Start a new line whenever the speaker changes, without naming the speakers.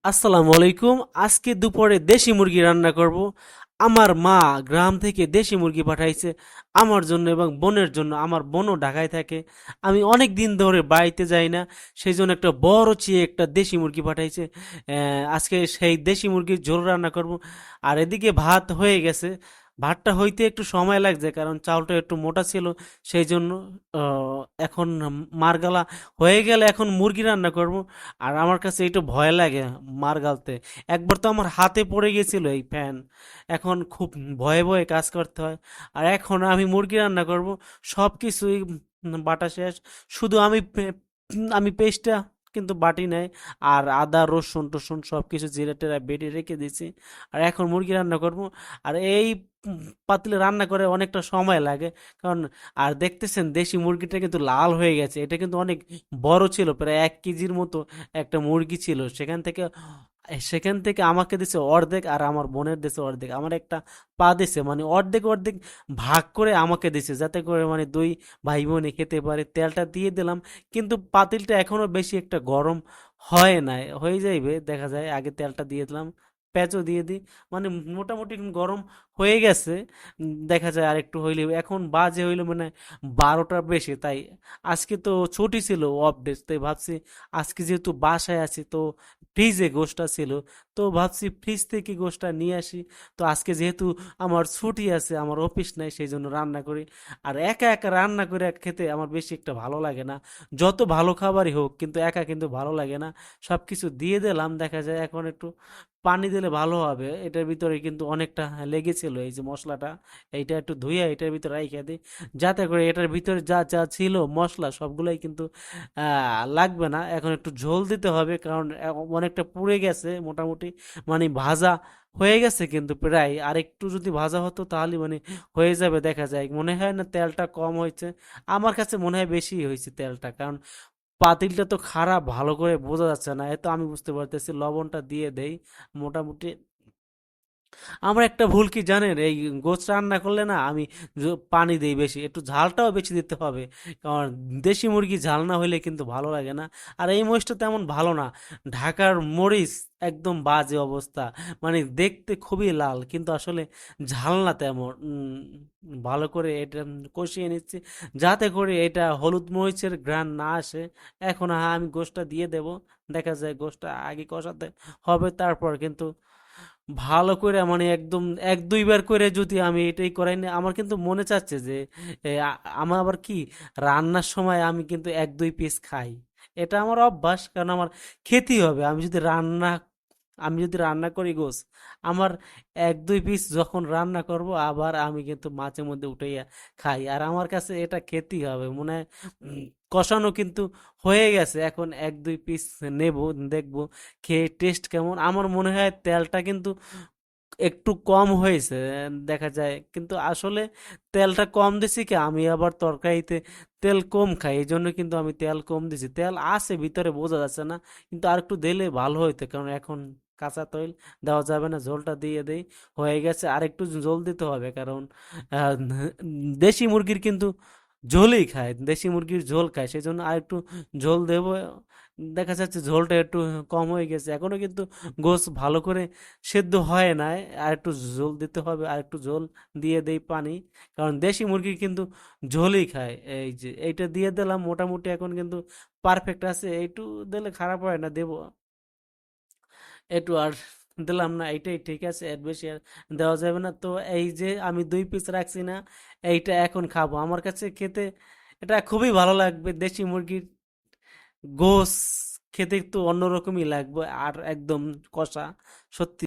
আসসালামু আলাইকুম। আজকে দুপুরে দেশি মুরগি রান্না করব। আমার মা গ্রাম থেকে দেশি মুরগি পাঠাইছে আমার জন্য এবং বোনের জন্য। আমার বোনও ঢাকায় থাকে। আমি অনেক দিন ধরে বাড়িতে যাই না, সেই জন্য একটা বড় চেয়ে একটা দেশি মুরগি পাঠাইছে। আজকে সেই দেশি মুরগির ঝোল রান্না করব। আর এদিকে ভাত হয়ে গেছে। ভাতটা হইতে একটু সময় লাগছে কারণ চাউলটা একটু মোটা ছিল, সেই জন্য। এখন মারগালা হয়ে গেলে এখন মুরগি রান্না করব। আর আমার কাছে একটু ভয় লাগে মার গালতে। একবার তো আমার হাতে পড়ে গেছিল এই ফ্যান। এখন খুব ভয়ে ভয়ে কাজ করতে হয়। আর এখন আমি মুরগি রান্না করব। সব কিছুই বাটা শেষ। শুধু আমি পেস্টটা কিন্তু বাটি নাই। আর আদা রসুন টসুন সব কিছু জিরা টেরা বেটে রেখে দিয়েছি। আর এখন মুরগি রান্না করব। আর এই পাতিলে রান্না করে অনেকটা সময় লাগে, কারণ আর দেখতেছেন দেশি মুরগিটা কিন্তু লাল হয়ে গেছে। এটা কিন্তু অনেক বড় ছিল, প্রায় 1 কেজির মতো একটা মুরগি ছিল। সেখান থেকে আমাকে দিছে অর্ধেক আর আমার বোনের দিছে অর্ধেক। আমার একটা পা দিছে, মানে অর্ধেক অর্ধেক ভাগ করে আমাকে দিছে, যাতে করে মানে দুই ভাই বোনে খেতে পারে। তেলটা দিয়ে দিলাম, কিন্তু পাতিলটা এখনো বেশি একটা গরম হয় নাই, হয়ে যাইবে দেখা যায়। আগে তেলটা দিয়ে দিলাম, পেঁয়াজও দিয়ে দিই, মানে মোটামুটি গরম হয়ে গেছে। দেখা যায় আর একটু হইলে। এখন বাজে হইলো মানে 12টার বেশি। তাই আজকে তো ছুটি ছিল, অফ ডে, তাই ভাবছি আজকে যেহেতু বাসায় আছি, তো ফ্রিজে গোশটা ছিল, তো ভাবছি ফ্রিজ থেকে গোশটা নিয়ে আসি। তো আজকে যেহেতু আমার ছুটি আছে, আমার অফিস নাই, সেই জন্য রান্না করি। আর একা একা রান্না করে খেতে আমার বেশি একটা ভালো লাগে না। যত ভালো খাবারই হোক, কিন্তু একা কিন্তু ভালো লাগে না। সব কিছু দিয়ে দিলাম, দেখা যায় এখন একটু পানি দিলে ভালো হবে। এটার ভিতরে কিন্তু অনেকটা লেগেছিল, এই যে মশলাটা, এইটা একটু ধুয়ে এটার ভিতরে রাইখা দিই, যাতে করে এটার ভিতরে যা যা ছিল মশলা সবগুলাই কিন্তু লাগবে না। এখন একটু ঝোল দিতে হবে, কারণ অনেকটা পুড়ে গেছে মোটামুটি, মানে ভাজা হয়ে গেছে কিন্তু প্রায়। আর একটু যদি ভাজা হতো তাহলে মানে হয়ে যাবে। দেখা যায় মনে হয় না তেলটা কম হয়েছে, আমার কাছে মনে হয় বেশি হয়েছে তেলটা, কারণ পাতিলটা তো খারাপ, ভালো করে বোঝা যাচ্ছে না। এ তো আমি বুঝতে পারতেছি, লবণটা দিয়ে দেই মোটামুটি। আমার একটা ভুল কি জানেন, এই গোছ রান্না করলে না আমি পানি দেই বেশি, একটু ঝালটাও বেশি দিতে হবে, কারণ দেশি মুরগি ঝাল না হইলে কিন্তু ভালো লাগে না। আর এই মরিচটা তেমন ভালো না, ঢাকার মরিচ, একদম বাজে অবস্থা। মানে দেখতে খুবই লাল, কিন্তু আসলে ঝাল না তেমন। ভালো করে এটা কষিয়ে নিচ্ছি, যাতে করে এটা হলুদ মরিচের ঘ্রাণ না আসে। এখন হ্যাঁ, আমি গোশটা দিয়ে দেব। দেখা যায় গোশটা আগে কষাতে হবে, তারপর কিন্তু ভালো করে মানে একদম 1-2 বার করে যদি আমি এটাই করাই না, আমার কিন্তু মনে চাচ্ছে যে আমার আবার কি, রান্নার সময় আমি কিন্তু 1-2 পিস খাই। এটা আমার অভ্যাস, কারণ আমার খেতেই হবে। আমি যদি রান্না করি গোস, আমার 1-2 পিস যখন রান্না করব, আবার আমি কিন্তু মাঝে মধ্যে উঠাইয়া খাই। আর আমার কাছে এটা খেতেই হবে মনে হয়। কষানো কিন্তু হয়ে গেছে, এখন 1-2 পিস নেব, দেখবো খেয়ে টেস্ট কেমন। আমার মনে হয় তেলটা কিন্তু একটু কম হয়েছে, দেখা যায়। কিন্তু আসলে তেলটা কম দিছি কি, আমি আবার তরকারিতে তেল কম খাই, এই জন্য কিন্তু আমি তেল কম দিছি। তেল আছে ভিতরে, বোঝা যাচ্ছে না, কিন্তু আর একটু দিলে ভালো হইতো, কারণ এখন কাঁচা তেল দেওয়া যাবে না। ঝোলটা দিয়ে দেই, হয়ে গেছে। আর একটু ঝোল দিতে হবে, কারণ আহ, দেশি মুরগির কিন্তু ঝোলই খায়, দেশি মুরগির ঝোল খায়, সেই জন্য আর একটু ঝোল দেবো। দেখা যাচ্ছে ঝোলটা একটু কম হয়ে গেছে, এখনো কিন্তু গোশ ভালো করে সেদ্ধ হয় নাই। আর একটু ঝোল দিতে হবে, আর একটু ঝোল দিয়ে দেই পানি, কারণ দেশি মুরগি কিন্তু ঝোলই খায়। এই যে এইটা দিয়ে দিলাম, মোটামুটি এখন কিন্তু পারফেক্ট আছে। এইটু দিলে খারাপ হয় না, দেবো একটু। আর দিলাম না, এইটাই ঠিক আছে, এর বেশি আর দেওয়া যাবে না। তো এই যে আমি 2 পিস রাখছি না, এইটা এখন খাবো। আমার কাছে খেতে এটা খুবই ভালো লাগবে। দেশি মুরগির গোশ খেতে একটু অন্যরকমই লাগবে, আর একদম কষা, সত্যি।